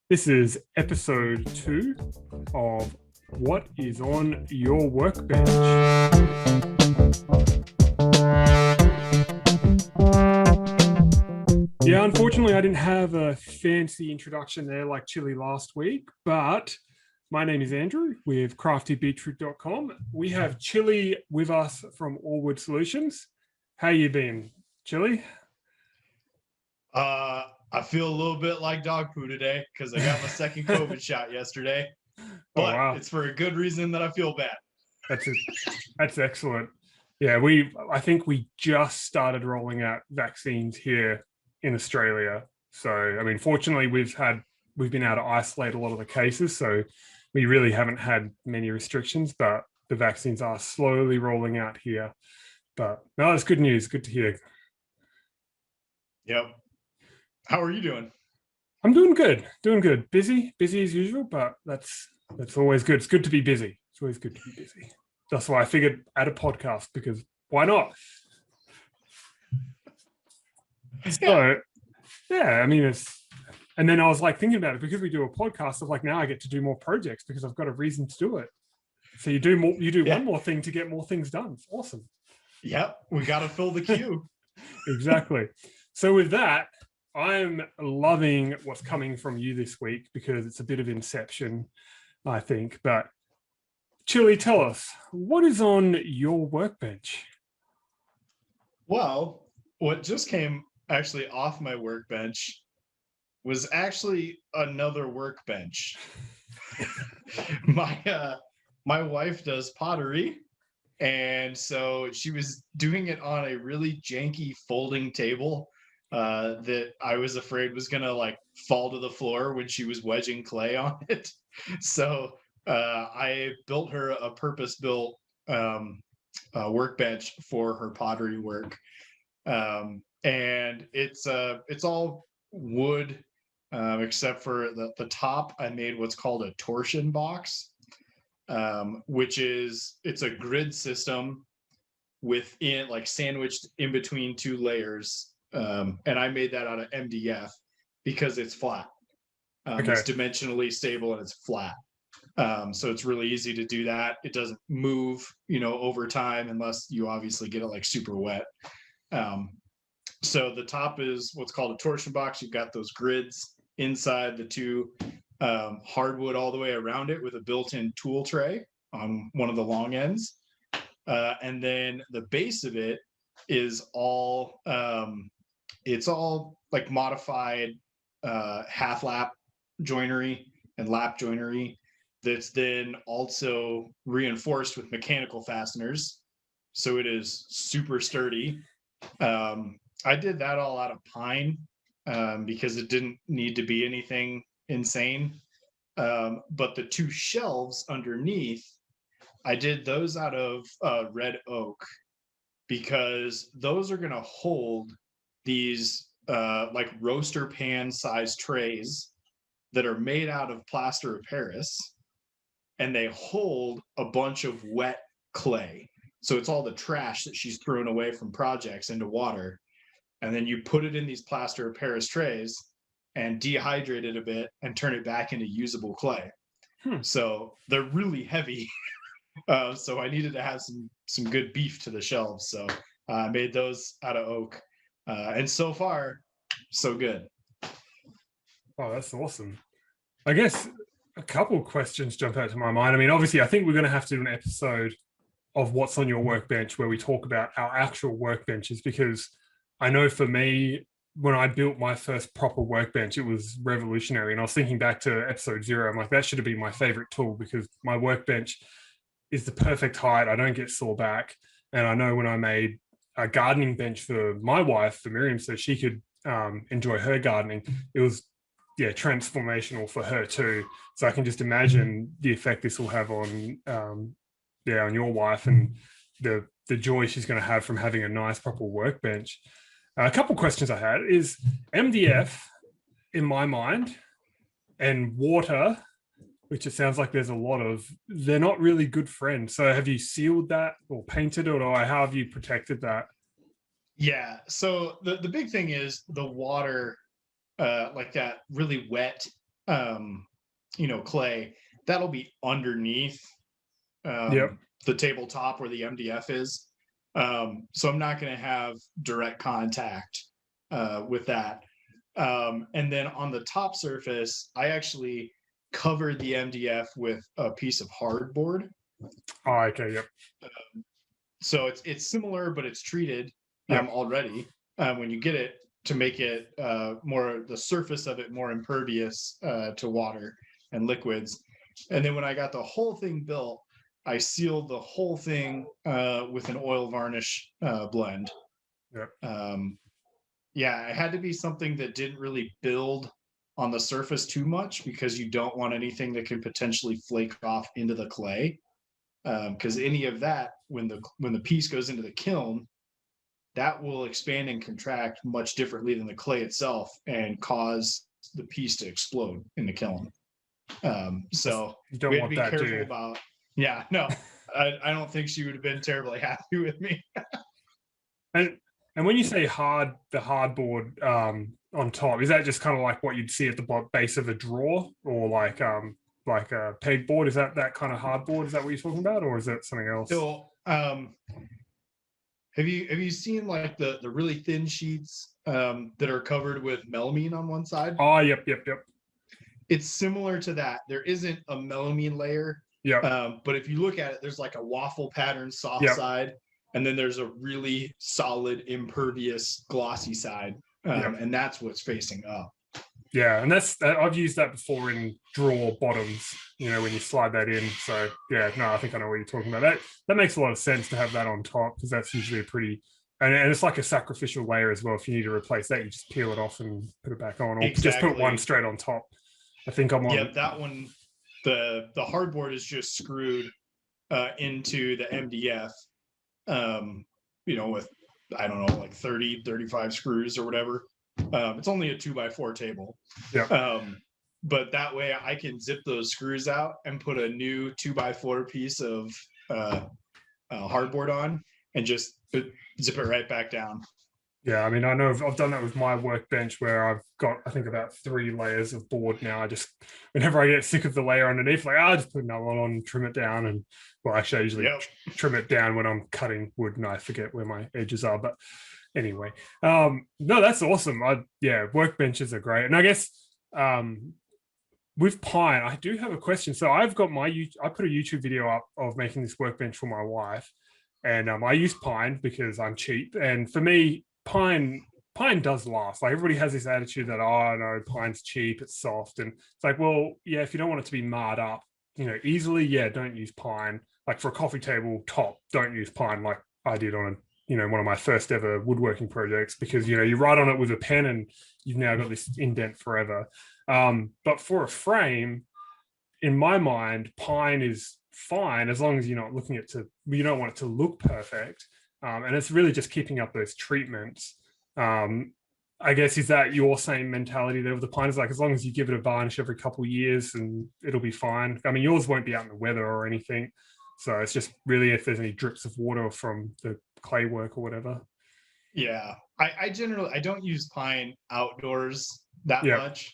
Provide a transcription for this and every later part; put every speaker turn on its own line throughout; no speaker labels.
This is episode 2 of What is on Your Workbench? Yeah, unfortunately, I didn't have a fancy introduction there like Chili last week, but my name is Andrew with craftybeetroot.com. We have Chili with us from Allwood Solutions. How you been, Chili?
I feel a little bit like dog poo today because I got my second COVID shot yesterday, but
Oh, wow.
it's for a good reason that I feel bad.
That's excellent. Yeah, I think we just started rolling out vaccines here in Australia. So, I mean, fortunately, we've been able to isolate a lot of the cases, so we really haven't had many restrictions. But the vaccines are slowly rolling out here. But no, it's good news. Good to hear.
Yep. How are you doing?
I'm doing good. Doing good. Busy as usual, but that's always good. It's good to be busy. It's always good to be busy. That's why I figured add a podcast, because why not? So yeah, I mean, and then I was like thinking about it, because we do a podcast, of like, now I get to do more projects because I've got a reason to do it. So you do one more thing to get more things done. It's awesome.
Yep, we got to fill the queue.
Exactly. So with that, I'm loving what's coming from you this week, because it's a bit of inception, I think. But Chili, tell us, what is on your workbench?
Well, what just came actually off my workbench was actually another workbench. My wife does pottery, and so she was doing it on a really janky folding table that I was afraid was gonna like fall to the floor when she was wedging clay on it. So I built her a purpose-built workbench for her pottery work, and it's all wood, except for the top. I made what's called a torsion box, which is it's a grid system within, like, sandwiched in between two layers, and I made that out of MDF because it's flat.
Okay.
It's dimensionally stable and it's flat. So it's really easy to do that. It doesn't move, over time, unless you obviously get it like super wet. So the top is what's called a torsion box. You've got those grids inside, the two hardwood all the way around it, with a built-in tool tray on one of the long ends. And then the base of it is all it's all like modified half lap joinery and lap joinery that's then also reinforced with mechanical fasteners, so it is super sturdy. I did that all out of pine, because it didn't need to be anything insane. But the two shelves underneath, I did those out of red oak, because those are going to hold these like roaster pan sized trays that are made out of plaster of Paris, and they hold a bunch of wet clay. So it's all the trash that she's thrown away from projects into water. And then you put it in these plaster of Paris trays and dehydrate it a bit and turn it back into usable clay. So they're really heavy. So I needed to have some good beef to the shelves. So I made those out of oak. And so far, so good.
Oh, that's awesome. I guess a couple of questions jump out to my mind. I mean, obviously, I think we're going to have to do an episode of what's on your workbench where we talk about our actual workbenches, because I know for me, when I built my first proper workbench, it was revolutionary. And I was thinking back to episode 0. I'm like, that should have been my favorite tool, because my workbench is the perfect height. I don't get sore back. And I know when I made a gardening bench for my wife, for Miriam, so she could enjoy her gardening, it was transformational for her too. So I can just imagine the effect this will have on on your wife, and the joy she's going to have from having a nice proper workbench. A couple questions I had is MDF, in my mind, and water, which it sounds like there's a lot of, they're not really good friends. So have you sealed that or painted it, or how have you protected that?
Yeah. So the big thing is the water, like that really wet clay, that'll be underneath
Yep.
the tabletop where the MDF is. So I'm not going to have direct contact with that. And then on the top surface, I actually covered the MDF with a piece of hardboard.
Oh, okay. Yep.
So it's similar, but it's treated already when you get it, to make it the surface of it more impervious to water and liquids. And then when I got the whole thing built, I sealed the whole thing with an oil varnish blend.
Yep.
It had to be something that didn't really build on the surface too much, because you don't want anything that could potentially flake off into the clay. Because any of that, when the piece goes into the kiln, that will expand and contract much differently than the clay itself and cause the piece to explode in the kiln. So
you don't
we have
want
to be
that, do
careful
you?
about. Yeah, no, I don't think she would have been terribly happy with me.
And when you say the hardboard on top, is that just kind of like what you'd see at the base of a drawer, or like a pegboard? Is that kind of hardboard? Is that what you're talking about, or is that something else?
So, have you seen like the really thin sheets that are covered with melamine on one side?
Oh, yep.
It's similar to that. There isn't a melamine layer.
Yep.
But if you look at it, there's like a waffle pattern soft
Yep.
side, and then there's a really solid, impervious, glossy side.
Yep.
And that's what's facing up.
Yeah, and I've used that before in drawer bottoms, when you slide that in. So yeah, no, I think I know what you're talking about. That makes a lot of sense to have that on top, because that's usually a pretty, and it's like a sacrificial layer as well. If you need to replace that, you just peel it off and put it back on, or just put one straight on top. I think I'm on.
Yeah, that one, the hardboard is just screwed into the MDF, with, I don't know, like 30, 35 screws or whatever. It's only a 2x4 table.
Yeah.
But that way I can zip those screws out and put a new 2x4 piece of hardboard on and just zip it right back down.
Yeah, I mean, I know I've done that with my workbench, where I've got, I think, about 3 layers of board now. I just, whenever I get sick of the layer underneath, I'll just put another one on and trim it down. And well, actually, I usually trim it down when I'm cutting wood and I forget where my edges are. But anyway, no, that's awesome. Workbenches are great. And I guess with pine, I do have a question. So I've got I put a YouTube video up of making this workbench for my wife, and I use pine because I'm cheap. And for me, pine does last. Like, everybody has this attitude that, oh no, pine's cheap, it's soft, and it's like, well, yeah, if you don't want it to be marred up, easily, don't use pine. Like, for a coffee table top, don't use pine, like I did on one of my first ever woodworking projects, because you write on it with a pen and you've now got this indent forever. But for a frame, in my mind, pine is fine, as long as you're not you don't want it to look perfect. And it's really just keeping up those treatments. I guess, is that your same mentality there with the pine? Is like, as long as you give it a varnish every couple of years and it'll be fine. I mean, yours won't be out in the weather or anything. So it's just really if there's any drips of water from the clay work or whatever.
Yeah. I generally, I don't use pine outdoors that much,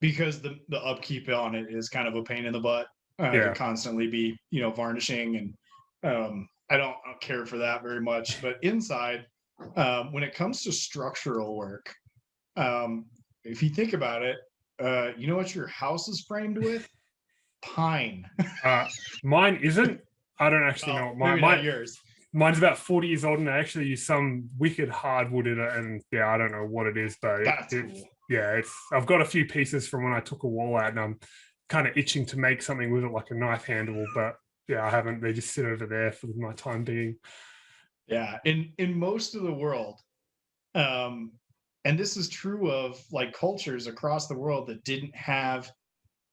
because the upkeep on it is kind of a pain in the butt. To constantly be, varnishing, and I don't care for that very much. But inside, when it comes to structural work, if you think about it, you know what your house is framed with? Pine.
Mine isn't. I don't actually know what mine
yours.
Mine's about 40 years old, and I actually use some wicked hardwood in it. And I don't know what it is, but cool. I've got a few pieces from when I took a wall out, and I'm kind of itching to make something with it, like a knife handle, but I haven't. They just sit over there for my time being.
Yeah, in most of the world, and this is true of like cultures across the world that didn't have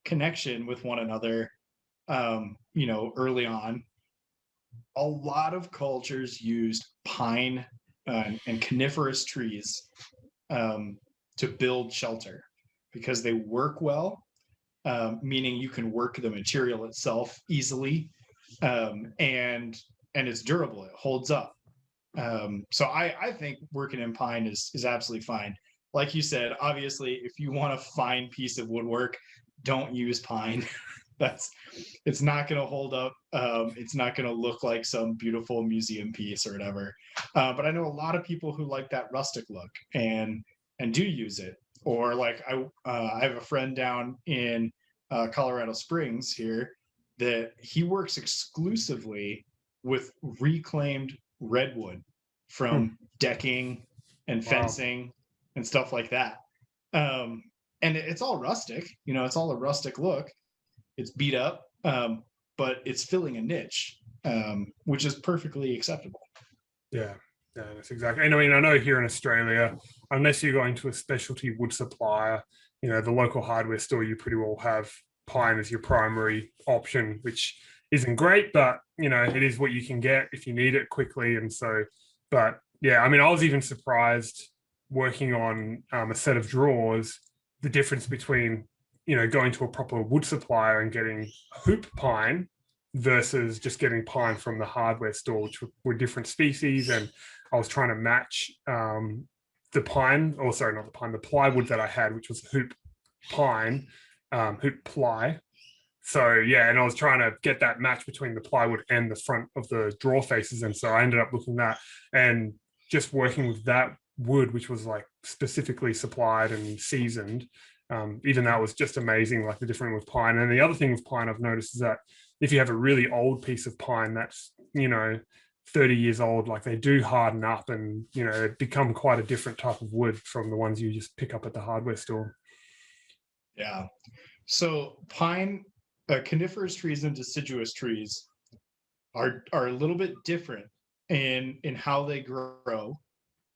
connection with one another, early on. A lot of cultures used pine and coniferous trees to build shelter, because they work well, meaning you can work the material itself easily, and it's durable, it holds up. So I think working in pine is absolutely fine. Like you said, obviously, if you want a fine piece of woodwork, don't use pine. It's not going to hold up. It's not going to look like some beautiful museum piece or whatever. But I know a lot of people who like that rustic look and do use it. Or like I have a friend down in Colorado Springs here that he works exclusively with reclaimed redwood from decking and fencing and stuff like that. And it's all rustic, it's all a rustic look. It's beat up, but it's filling a niche, which is perfectly acceptable.
Yeah, that's exactly. And I mean, I know here in Australia, unless you're going to a specialty wood supplier, the local hardware store, you pretty well have pine as your primary option, which isn't great, but it is what you can get if you need it quickly. And so, but yeah, I mean, I was even surprised working on a set of drawers, the difference between going to a proper wood supplier and getting hoop pine versus just getting pine from the hardware store, which were different species. And I was trying to match the pine, or sorry, not the pine, the plywood that I had, which was hoop pine, hoop ply. So yeah, and I was trying to get that match between the plywood and the front of the drawer faces. And so I ended up looking at that and just working with that wood, which was like specifically supplied and seasoned. Even that was just amazing, like the difference with pine. And the other thing with pine I've noticed is that if you have a really old piece of pine that's 30 years old, like they do harden up and become quite a different type of wood from the ones you just pick up at the hardware store.
Yeah. So pine, coniferous trees and deciduous trees are a little bit different in how they grow.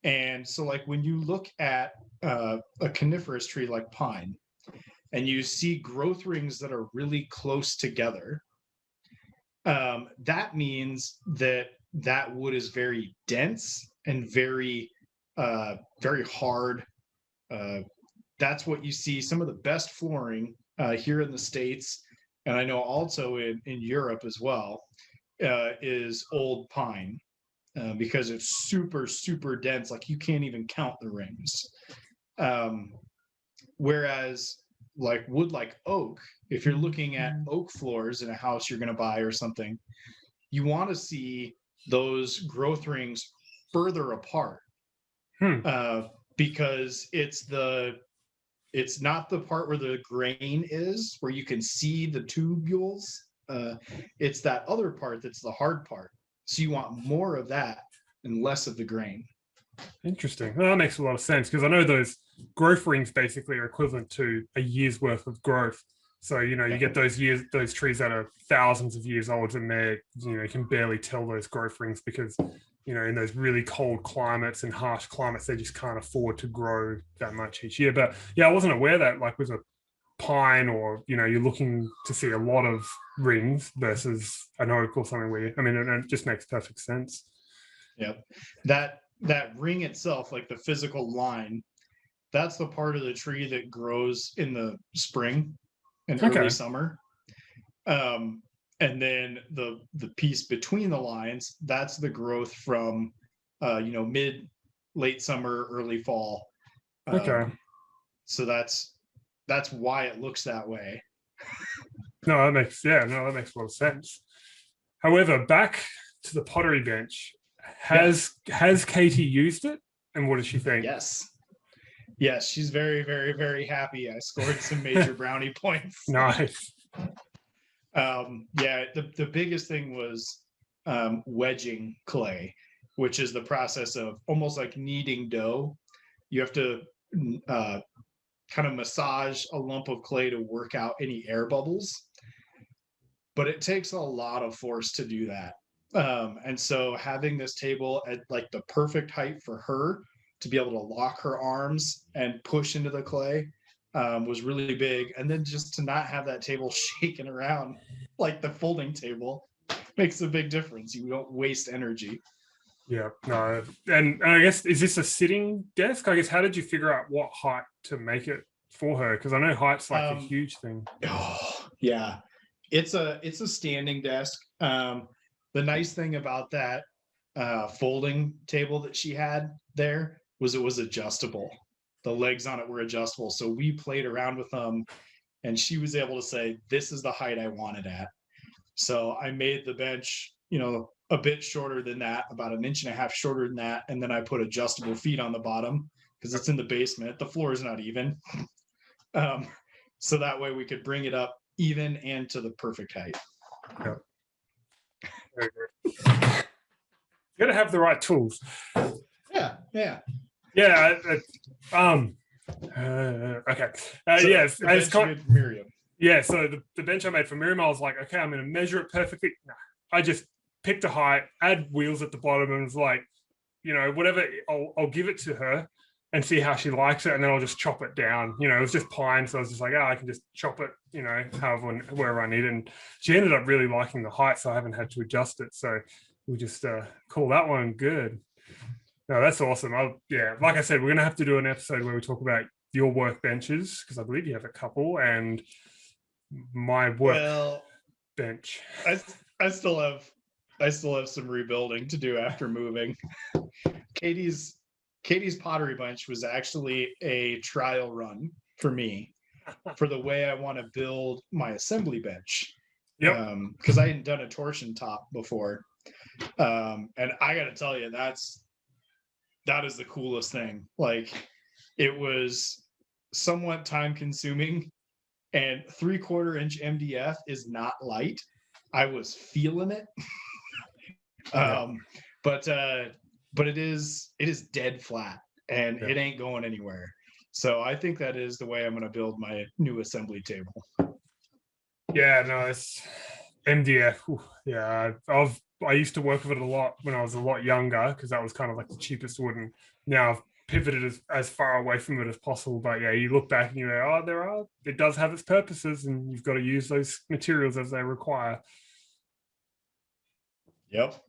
And so like when you look at a coniferous tree like pine and you see growth rings that are really close together, that means that wood is very dense and very hard. That's what you see. Some of the best flooring here in the States, and I know also in Europe as well, is old pine. Because it's super, super dense. Like you can't even count the rings. Whereas like wood like oak, if you're looking at oak floors in a house you're going to buy or something, you want to see those growth rings further apart. Because it's not the part where the grain is, where you can see the tubules. It's that other part that's the hard part. So you want more of that and less of the grain.
Interesting. Well, that makes a lot of sense because I know those growth rings basically are equivalent to a year's worth of growth. So, you get those trees that are thousands of years old and they're, you can barely tell those growth rings because, in those really cold climates and harsh climates, they just can't afford to grow that much each year. But yeah, I wasn't aware that like with a pine or, you're looking to see a lot of rings versus an oak or something where, it just makes perfect sense.
Yep. That ring itself, like the physical line, that's the part of the tree that grows in the spring and early summer. And then the piece between the lines, that's the growth from late summer, early fall. So that's why it looks that way.
That makes a lot of sense. However, back to the pottery bench. Has Katie used it, and what does she think?
Yes, she's very, very, very happy. I scored some major brownie points.
Nice.
The biggest thing was wedging clay, which is the process of almost like kneading dough. You have to kind of massage a lump of clay to work out any air bubbles, but it takes a lot of force to do that. And so having this table at like the perfect height for her to be able to lock her arms and push into the clay was really big. And then just to not have that table shaking around like the folding table makes a big difference. You don't waste energy.
Yeah, no. And I guess, is this a sitting desk? I guess, how did you figure out what height to make it for her? Because I know height's like a huge thing.
Oh, yeah. It's a standing desk. The nice thing about that folding table that she had there was it was adjustable. The legs on it were adjustable. So we played around with them and she was able to say, this is the height I want it at. So I made the bench, a bit shorter than that, about 1.5 inches shorter than that. And then I put adjustable feet on the bottom because it's in the basement. The floor is not even. So that way we could bring it up even and to the perfect height.
Yeah. Very good. You gotta have the right tools.
Yeah.
Okay. Yes.
Miriam.
Yeah. So the bench I made for Miriam, I was like, okay, I'm going to measure it perfectly. No, I just picked a height, add wheels at the bottom, and was like, whatever. I'll give it to her and see how she likes it, and then I'll just chop it down. It was just pine, so I was just like, I can just chop it, however, wherever I need it. And she ended up really liking the height, so I haven't had to adjust it. So we just call that one good. No, that's awesome. Like I said, we're gonna have to do an episode where we talk about your workbenches, because I believe you have a couple, and my bench.
I still have some rebuilding to do after moving. Katie's pottery bunch was actually a trial run for me for the way I want to build my assembly bench.
Yep.
Because I hadn't done a torsion top before. And I got to tell you, that is the coolest thing. Like, it was somewhat time consuming, and 3/4 inch MDF is not light. I was feeling it. But it is dead flat, and it ain't going anywhere. So I think that is the way I'm going to build my new assembly table.
Yeah, no, it's MDF. Yeah, I used to work with it a lot when I was a lot younger, because that was kind of like the cheapest wood, and now I've pivoted as far away from it as possible. But yeah, you look back and you go, it does have its purposes, and you've got to use those materials as they require.
Yep.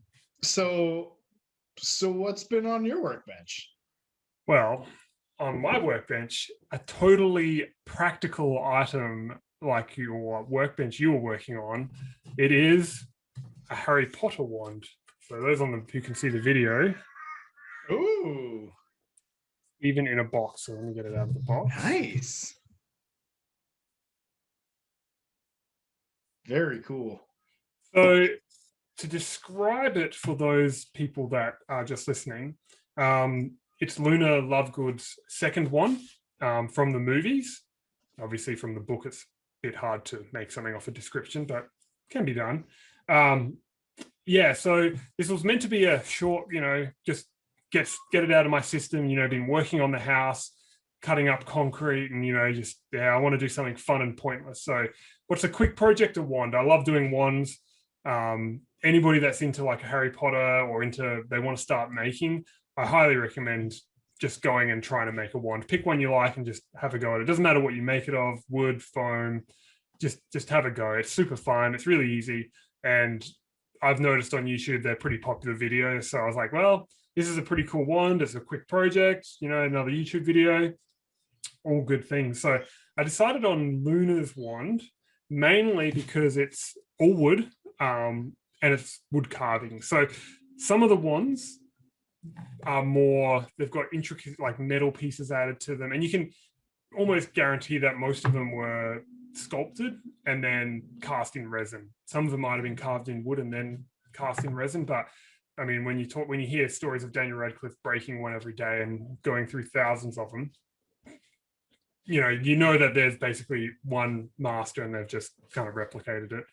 So what's been on your workbench?
Well, on my workbench, a totally practical item like your workbench you were working on, it is a Harry Potter wand. So those who can see the video.
Ooh.
Even in a box. So let me get it out of the box.
Nice. Very cool.
So to describe it for those people that are just listening, it's Luna Lovegood's second one from the movies. Obviously, from the book, it's a bit hard to make something off a description, but can be done. So this was meant to be a short, just get it out of my system. Been working on the house, cutting up concrete, and I want to do something fun and pointless. So what's a quick project? A wand. I love doing wands. Anybody that's into like a Harry Potter or they want to start making, I highly recommend just going and trying to make a wand. Pick one you like and just have a go at it. It doesn't matter what you make it of, wood, foam, just have a go. It's super fun. It's really easy. And I've noticed on YouTube, they're pretty popular videos. So I was like, well, this is a pretty cool wand. It's a quick project, another YouTube video, all good things. So I decided on Luna's wand, mainly because it's all wood and it's wood carving. So some of the wands are more, they've got intricate like metal pieces added to them. And you can almost guarantee that most of them were sculpted and then cast in resin. Some of them might have been carved in wood and then cast in resin. But I mean, when you hear stories of Daniel Radcliffe breaking one every day and going through thousands of them, you know that there's basically one master and they've just kind of replicated it.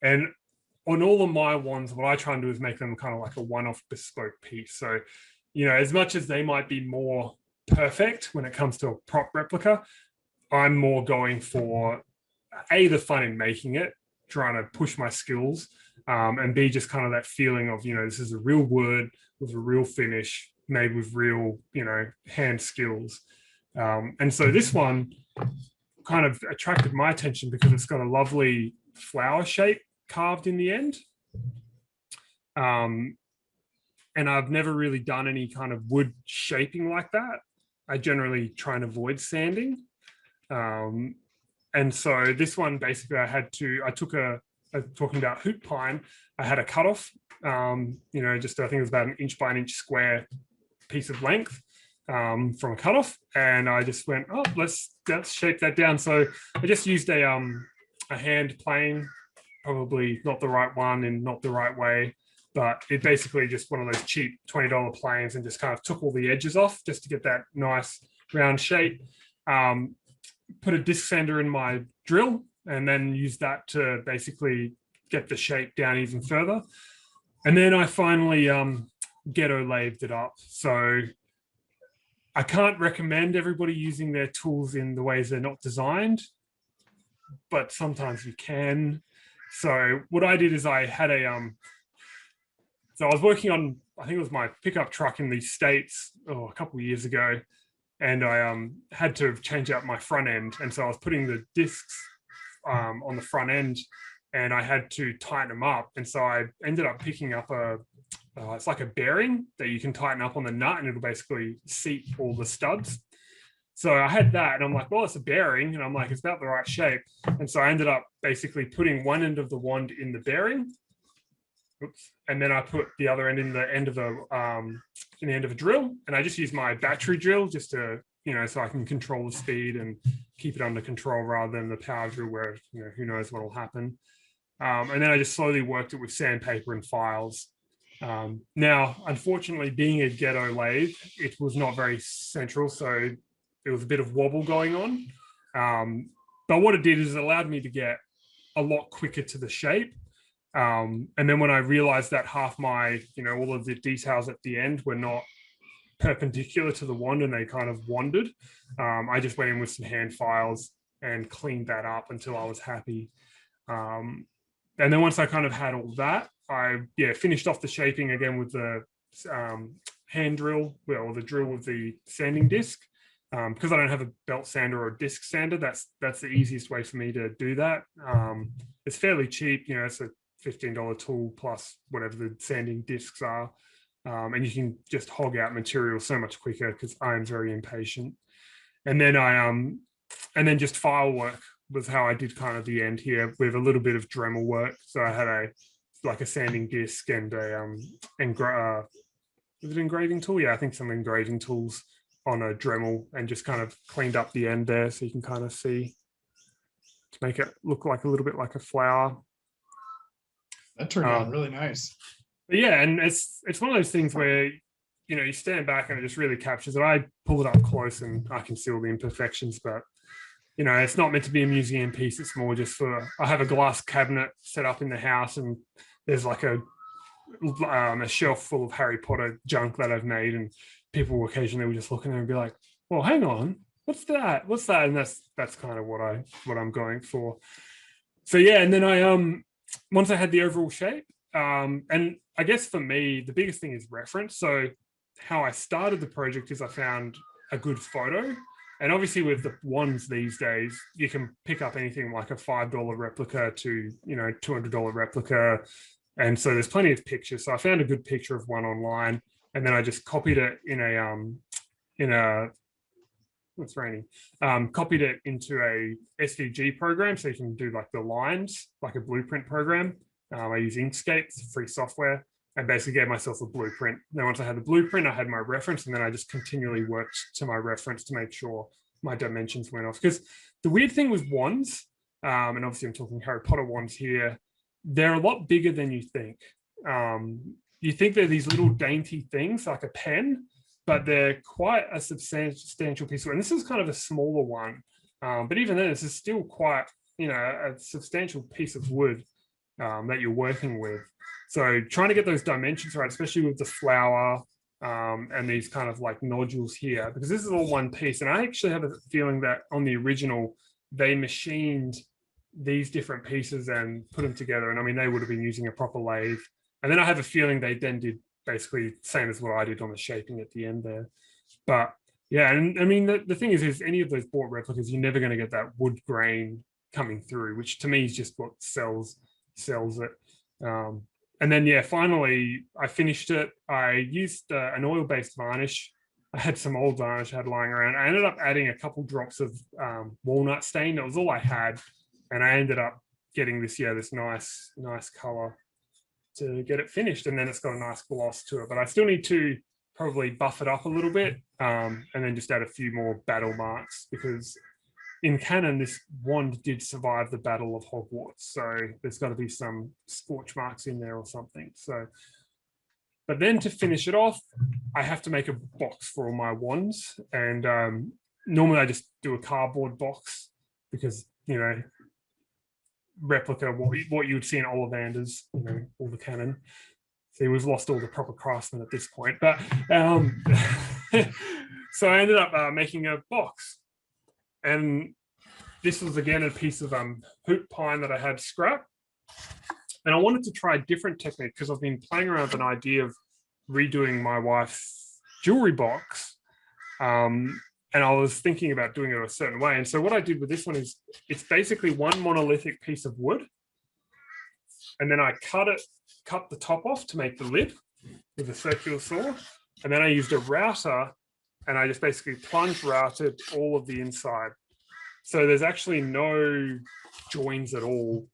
And on all of my wands, what I try and do is make them kind of like a one-off bespoke piece. So, as much as they might be more perfect when it comes to a prop replica, I'm more going for A, the fun in making it, trying to push my skills, and B, just kind of that feeling of, this is a real wood with a real finish, made with real, hand skills. And so this one kind of attracted my attention because it's got a lovely flower shape carved in the end. And I've never really done any kind of wood shaping like that. I generally try and avoid sanding. And so this one, basically, talking about hoop pine, I had a cutoff, just I think it was about 1 inch by 1 inch square piece of length. from a cutoff, and I just went, oh, let's shape that down. So I just used a hand plane, probably not the right one and not the right way, but it basically just one of those cheap $20 planes, and just kind of took all the edges off just to get that nice round shape. Put a disc sander in my drill, and then use that to basically get the shape down even further. And then I finally ghetto lathed it up. So I can't recommend everybody using their tools in the ways they're not designed, but sometimes you can. So what I did is I had so I was working on, I think it was my pickup truck in the States a couple of years ago, and I had to change out my front end. And so I was putting the discs on the front end, and I had to tighten them up. And so I ended up picking up it's like a bearing that you can tighten up on the nut, and it'll basically seat all the studs. So I had that, and I'm like, well, it's a bearing, and I'm like, it's about the right shape. And so I ended up basically putting one end of the wand in the bearing. Oops. And then I put the other end in the end of a drill, and I just use my battery drill just to, so I can control the speed and keep it under control, rather than the power drill where, who knows what will happen. And then I just slowly worked it with sandpaper and files. Now, unfortunately, being a ghetto lathe, it was not very central, so there was a bit of wobble going on. But what it did is it allowed me to get a lot quicker to the shape. And then when I realized that half my, all of the details at the end were not perpendicular to the wand and they kind of wandered, I just went in with some hand files and cleaned that up until I was happy. And then once I kind of had all that, I finished off the shaping again with the hand drill, or the drill with the sanding disc. Because I don't have a belt sander or a disc sander, that's the easiest way for me to do that. It's fairly cheap, it's a $15 tool plus whatever the sanding discs are. And you can just hog out material so much quicker, because I'm very impatient. And then just file work was how I did kind of the end here, with a little bit of Dremel work. So I had a sanding disc and was it engraving tool? Yeah, I think some engraving tools on a Dremel, and just kind of cleaned up the end there, so you can kind of see, to make it look like a little bit like a flower.
That turned out really nice.
Yeah, and it's one of those things where you stand back and it just really captures it. I pull it up close and I can see all the imperfections, but it's not meant to be a museum piece. It's more just I have a glass cabinet set up in the house, and there's like a shelf full of Harry Potter junk that I've made, and people will occasionally just look in there and be like, well, hang on, what's that? And that's kind of what I'm going for. So yeah, and then I once I had the overall shape, and I guess for me, the biggest thing is reference. So how I started the project is I found a good photo. And obviously with the wands these days, you can pick up anything like a $5 replica to, $200 replica. And so there's plenty of pictures. So I found a good picture of one online, and then I just copied it copied it into a SVG program, so you can do like the lines, like a blueprint program. I use Inkscape, it's free software, and basically gave myself a blueprint. Then once I had the blueprint, I had my reference, and then I just continually worked to my reference to make sure my dimensions went off. Because the weird thing with wands, and obviously I'm talking Harry Potter wands here, they're a lot bigger than you think. You think they're these little dainty things like a pen, but they're quite a substantial piece of wood. And this is kind of a smaller one, but even then, this is still quite, a substantial piece of wood that you're working with. So trying to get those dimensions right, especially with the flower and these kind of like nodules here, because this is all one piece. And I actually have a feeling that on the original, they machined these different pieces and put them together. And I mean, they would have been using a proper lathe. And then I have a feeling they then did basically same as what I did on the shaping at the end there. But yeah, and I mean, the thing is any of those bought replicas, you're never going to get that wood grain coming through, which to me is just what sells it. And then, yeah, finally I finished it. I used an oil-based varnish. I had some old varnish I had lying around. I ended up adding a couple drops of walnut stain. That was all I had. And I ended up getting this nice color to get it finished. And then it's got a nice gloss to it. But I still need to probably buff it up a little bit. and then just add a few more battle marks, because in canon, this wand did survive the Battle of Hogwarts. So there's got to be some scorch marks in there or something. So, but then to finish it off, I have to make a box for all my wands. And normally I just do a cardboard box because, you know, replica what you would see in Ollivanders, you know, all the canon. So we've lost all the proper craftsmen at this point. But so I ended up making a box. And this was again a piece of hoop pine that I had scrap. And I wanted to try a different technique because I've been playing around with an idea of redoing my wife's jewelry box. And I was thinking about doing it a certain way. And so what I did with this one is it's basically one monolithic piece of wood. And then I cut the top off to make the lid with a circular saw. And then I used a router and I just basically plunge routed all of the inside. So there's actually no joins at all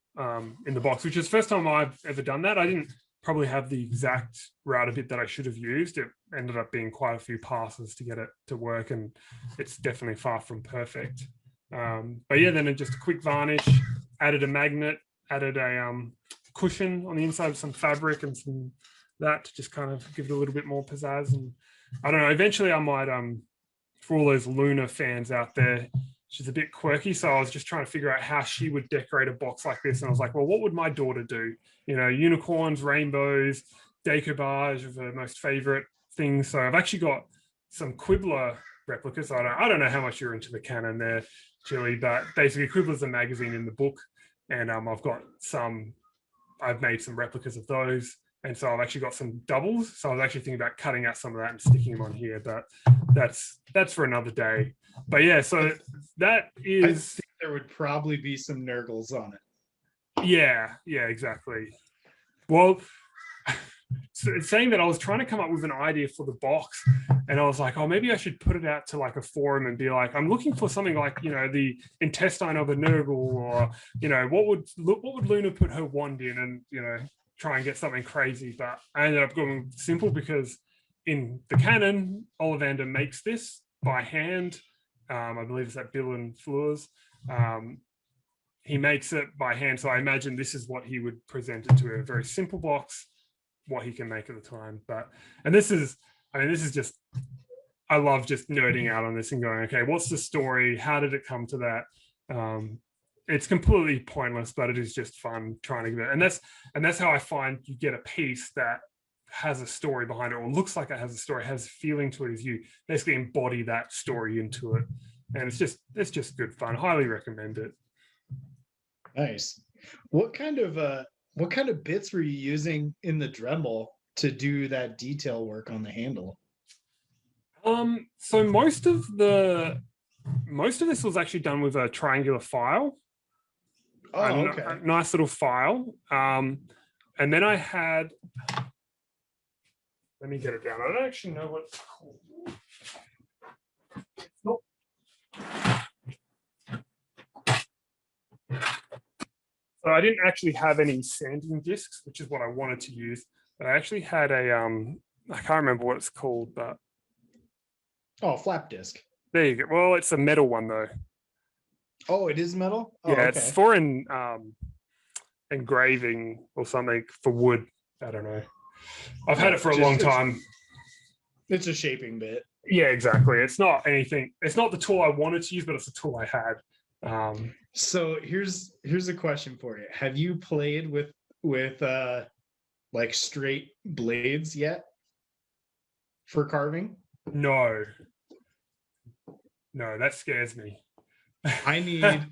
in the box, which is the first time I've ever done that. I didn't probably have the exact router bit that I should have used. It ended up being quite a few passes to get it to work, and it's definitely far from perfect. But yeah, then just a quick varnish, added a magnet, added a cushion on the inside of some fabric and some that to just kind of give it a little bit more pizzazz. And I don't know, eventually I might, for all those Luna fans out there, she's a bit quirky. So I was just trying to figure out how she would decorate a box like this. And I was like, well, what would my daughter do? You know, unicorns, rainbows, decoupage of her most favorite things. So I've actually got some Quibbler replicas. I don't know how much you're into the canon there, Chili, but basically Quibbler's a magazine in the book. And I've made some replicas of those. And so I've actually got some doubles. So I was actually thinking about cutting out some of that and sticking them on here, but that's for another day. But yeah, so that is.
I think there would probably be some Nurgles on it.
Yeah, exactly. Well, so saying that, I was trying to come up with an idea for the box, and I was like, oh, maybe I should put it out to like a forum and be like, I'm looking for something like, you know, the intestine of a Nurgle, or, you know, what would Luna put her wand in, and, you know, try and get something crazy. But I ended up going simple because in the canon, Ollivander makes this by hand. I believe it's at Bill and Fleur's. He makes it by hand. So I imagine this is what he would present it to, a very simple box, what he can make at the time. This is just, I love just nerding out on this and going, okay, what's the story? How did it come to that? It's completely pointless, but it is just fun trying to get it. And that's how I find you get a piece that has a story behind it, or looks like it has a story, has a feeling to it, as you basically embody that story into it. And it's just good fun. Highly recommend it.
Nice. What kind of bits were you using in the Dremel to do that detail work on the handle?
So most of this was actually done with a triangular file.
Oh, okay.
A nice little file. And then I had, let me get it down. I don't actually know what it's called. Nope. So I didn't actually have any sanding discs, which is what I wanted to use. But I actually had a, I can't remember what it's called, but.
Oh, flap disc.
There you go. Well, it's a metal one though.
Oh, it is metal? Oh,
yeah,
okay.
It's for engraving or something for wood. I don't know. I've had it for a long time.
It's a shaping bit.
Yeah, exactly. It's not anything. It's not the tool I wanted to use, but it's the tool I had.
So here's a question for you. Have you played with like straight blades yet for carving?
No, that scares me.
I need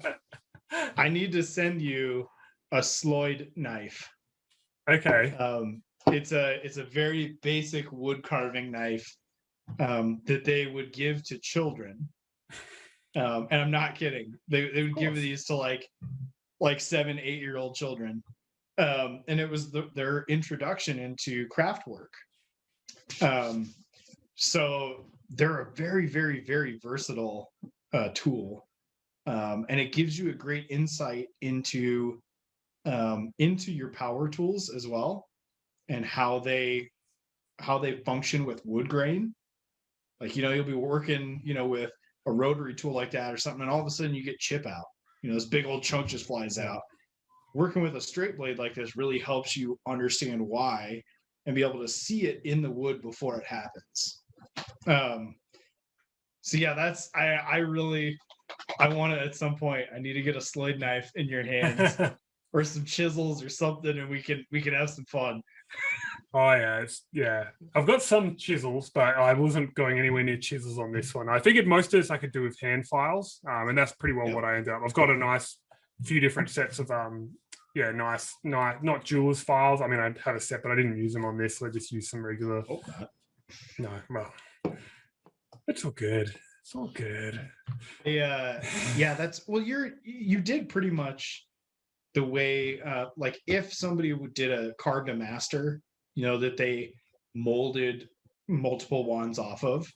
to send you a Sloyd knife.
Okay.
It's a very basic wood carving knife that they would give to children. And I'm not kidding. They would give these to like 7-8-year-old children. And it was their introduction into craft work. So they're a very, very, very versatile tool. And it gives you a great insight into your power tools as well, and how they function with wood grain. Like, you'll be working, with a rotary tool like that or something, and all of a sudden you get chip out. This big old chunk just flies out. Working with a straight blade like this really helps you understand why and be able to see it in the wood before it happens. So yeah, that's I want to, at some point, I need to get a slide knife in your hands or some chisels or something, and we can have some fun.
Oh yeah, I've got some chisels, but I wasn't going anywhere near chisels on this one. I figured most of this I could do with hand files, and that's pretty well what I ended up. I've got a nice few different sets of nice not jewelers files. I mean, I had a set, but I didn't use them on this, so I just used some regular. No, well, it's all good. It's all good.
Yeah, you did pretty much the way, like if somebody did a carved a master, that they molded multiple wands off of,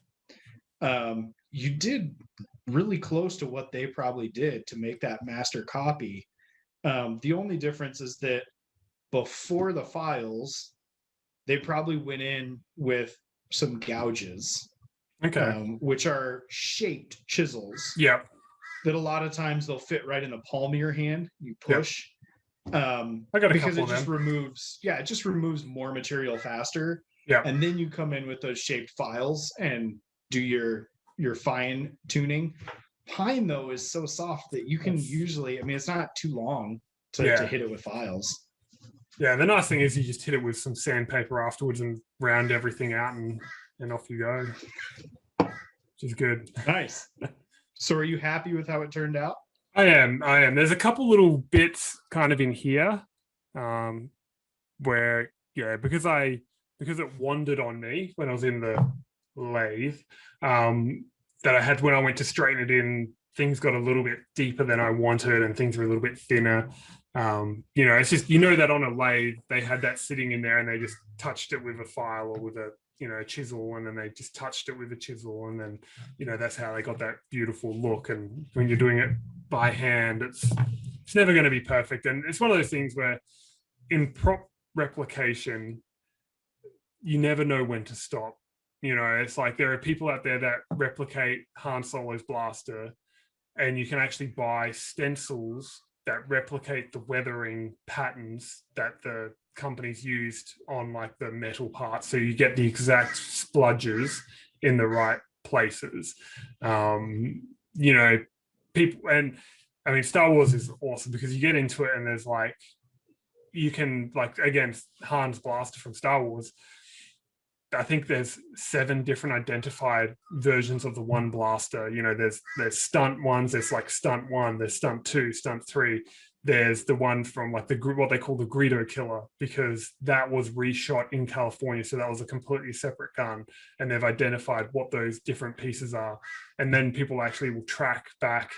you did really close to what they probably did to make that master copy. The only difference is that before the files, they probably went in with some gouges, which are shaped chisels.
Yeah.
That a lot of times they'll fit right in the palm of your hand. You push.
I got a
because
couple
it just
of them.
removes more material faster.
Yeah.
And then you come in with those shaped files and do your fine tuning. Pine, though, is so soft that you can usually, it's not too long to hit it with files.
Yeah, the nice thing is you just hit it with some sandpaper afterwards and round everything out, and off you go, which is good.
Nice. So are you happy with how it turned out?
I am. There's a couple little bits kind of in here where, because it wandered on me when I was in the lathe, that I had when I went to straighten it in, things got a little bit deeper than I wanted and things were a little bit thinner. It's just, that on a lathe, they had that sitting in there and they just touched it with a file or with a chisel, and then they just touched it with a chisel, and then that's how they got that beautiful look. And when you're doing it by hand, it's never going to be perfect. And it's one of those things where in prop replication, you never know when to stop. It's like there are people out there that replicate Han Solo's blaster, and you can actually buy stencils that replicate the weathering patterns that the companies used on like the metal parts, so you get the exact spludges in the right places. People, and Star Wars is awesome because you get into it and there's like, you can, like, again, Han's blaster from Star Wars, I think there's 7 different identified versions of the one blaster. There's stunt ones, there's like stunt 1, there's stunt 2, stunt 3. There's the one from like what they call the Greedo killer, because that was reshot in California. So that was a completely separate gun, and they've identified what those different pieces are. And then people actually will track back,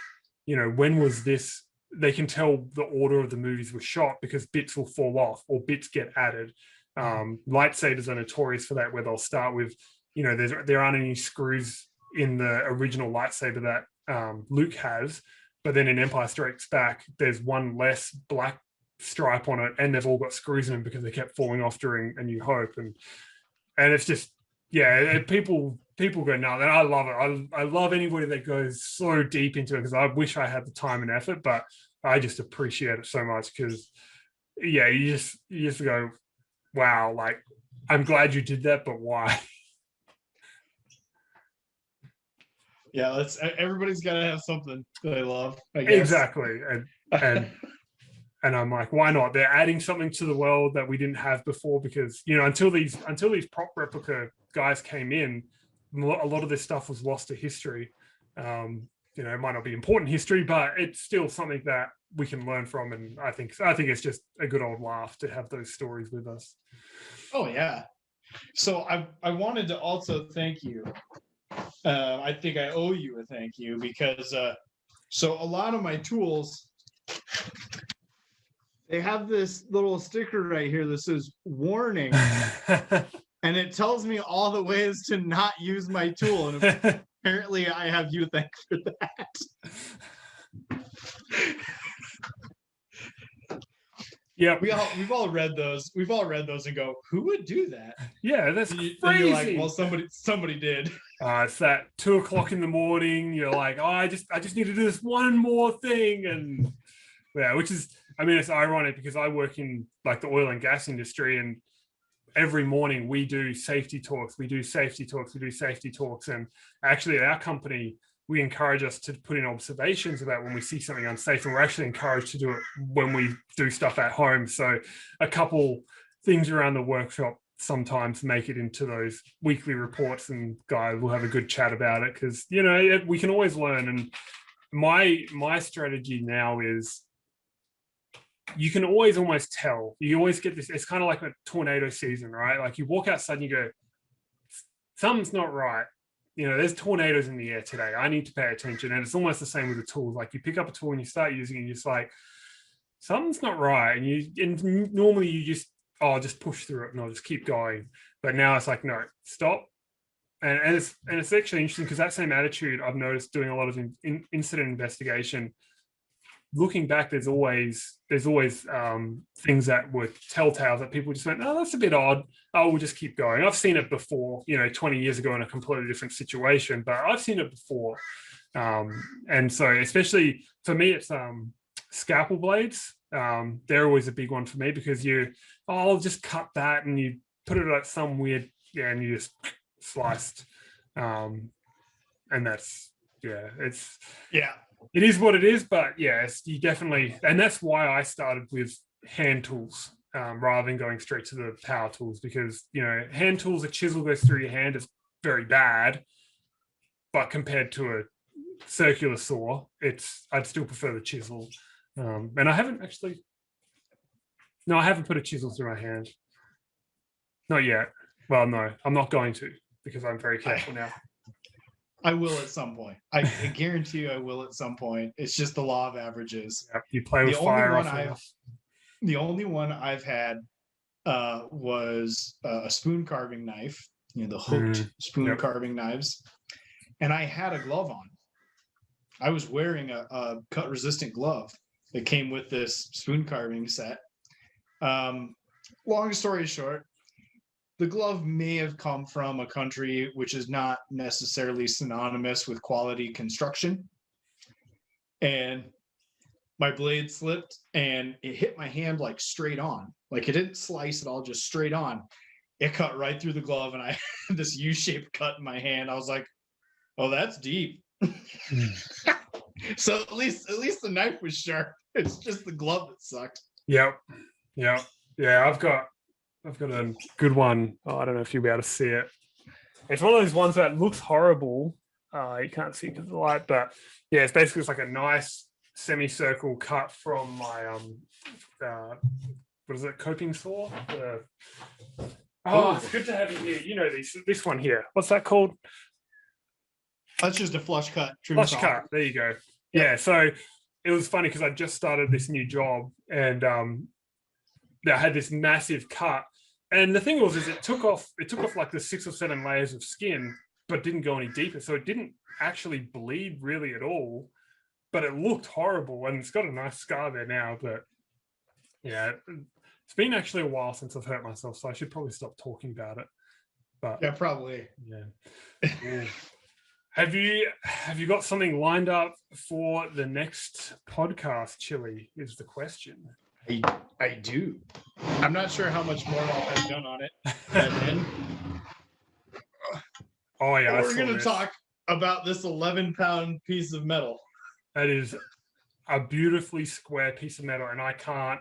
when was this? They can tell the order of the movies were shot because bits will fall off or bits get added. Lightsabers are notorious for that, where they'll start with, there aren't any screws in the original lightsaber that Luke has, but then in Empire Strikes Back, there's one less black stripe on it, and they've all got screws in them because they kept falling off during A New Hope, and it's just, people go nuts, and I love it. I love anybody that goes so deep into it, because I wish I had the time and effort, but I just appreciate it so much, because you just go, wow, like, I'm glad you did that, but why?
Yeah, everybody's got to have something they love, I guess.
Exactly. And I'm like, why not? They're adding something to the world that we didn't have before, because until these prop replica guys came in, a lot of this stuff was lost to history. It might not be important history, but it's still something that we can learn from, and I think it's just a good old laugh to have those stories with us.
Oh yeah. So I wanted to also thank you. I think I owe you a thank you, because so a lot of my tools, they have this little sticker right here that says warning, and it tells me all the ways to not use my tool, and apparently I have you to thank for that.
Yeah.
We've all read those. We've all read those and go, who would do that?
Yeah, that's
And
crazy.
you're like, well, somebody did.
It's that 2 o'clock in the morning. You're like, oh, I just need to do this one more thing, and yeah, which is, I mean, it's ironic because I work in like the oil and gas industry, and every morning we do safety talks. And actually, at our company, we encourage us to put in observations about when we see something unsafe, and we're actually encouraged to do it when we do stuff at home. So a couple things around the workshop sometimes make it into those weekly reports, and guys will have a good chat about it, because we can always learn. And my strategy now is, you can always almost tell. You always get this. It's kind of like a tornado season, right? Like you walk outside and you go, something's not right. There's tornadoes in the air today. I need to pay attention. And it's almost the same with the tools. Like you pick up a tool and you start using it, and you're just like, something's not right. And normally you just, I'll just push through it and I'll just keep going. But now it's like, no, stop. And it's actually interesting, because that same attitude I've noticed doing a lot of incident investigation. Looking back, there's always things that were telltales that people just went, oh, that's a bit odd. Oh, we'll just keep going. I've seen it before, 20 years ago in a completely different situation, but I've seen it before. And so, especially for me, it's scalpel blades. They're always a big one for me, because I'll just cut that and you put it at some weird, and you just sliced. And that's, it is what it is. But yes, you definitely, and that's why I started with hand tools rather than going straight to the power tools, because hand tools, a chisel goes through your hand, is very bad, but compared to a circular saw, I'd still prefer the chisel. And I haven't put a chisel through my hand, not yet. Well, no, I'm not going to, because I'm very careful now.
I will at some point. I guarantee you I will at some point. It's just the law of averages.
Yep, you play with fire.
The only one I've had was a spoon carving knife, the hooked spoon carving knives. And I had a glove on. I was wearing a cut resistant glove that came with this spoon carving set. Long story short, the glove may have come from a country which is not necessarily synonymous with quality construction. And my blade slipped and it hit my hand like straight on. Like it didn't slice at all, just straight on. It cut right through the glove, and I had this U-shaped cut in my hand. I was like, oh, that's deep. So at least the knife was sharp. It's just the glove that sucked.
Yep. Yeah. I've got a good one. Oh, I don't know if you'll be able to see it. It's one of those ones that looks horrible. You can't see because of the light, but yeah, it's basically like a nice semicircle cut from my what is it, coping saw? It's good to have you here. This one here. What's that called?
That's just a flush cut.
Flush cut. There you go. Yeah. So it was funny because I just started this new job, and I had this massive cut. And the thing was, it took off like the 6 or 7 layers of skin, but didn't go any deeper. So it didn't actually bleed really at all, but it looked horrible. And it's got a nice scar there now. But yeah, it's been actually a while since I've hurt myself, so I should probably stop talking about it. But
yeah, probably.
Yeah. Have you got something lined up for the next podcast, Chili, is the question.
I do. I'm not sure how much more I'll have done on it. Then.
Oh yeah,
we're going to talk about this 11-pound piece of metal.
That is a beautifully square piece of metal, and I can't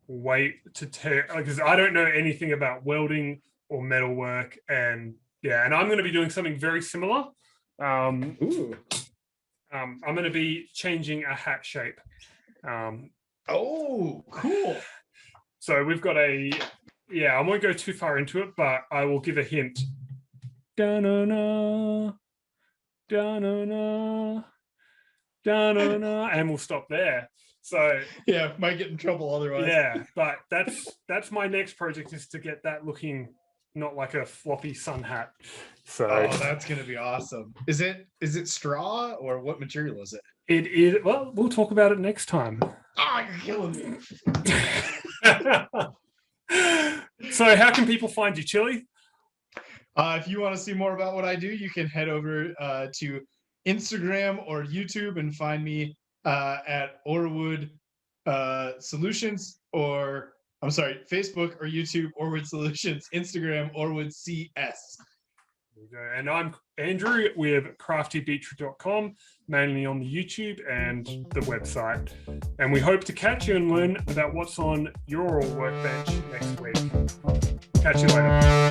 wait to tear, because I don't know anything about welding or metalwork, and I'm going to be doing something very similar. I'm going to be changing a hat shape.
Oh, cool.
So we've got I won't go too far into it, but I will give a hint. Da-na-na, da-na-na, da-na-na, and we'll stop there. So
yeah, might get in trouble otherwise.
Yeah, but that's my next project, is to get that looking not like a floppy sun hat. So
that's going to be awesome. Is it straw, or what material is it?
It is. Well, we'll talk about it next time.
Oh, you're killing me.
So how can people find you, Chili?
If you want to see more about what I do, you can head over to Instagram or YouTube and find me at Orwood Solutions, or I'm sorry, Facebook or YouTube, Orwood Solutions, Instagram, Orwood CS.
There we go. And I'm Andrew with craftybeetroot.com, mainly on the YouTube and the website. And we hope to catch you and learn about what's on your workbench next week. Catch you later.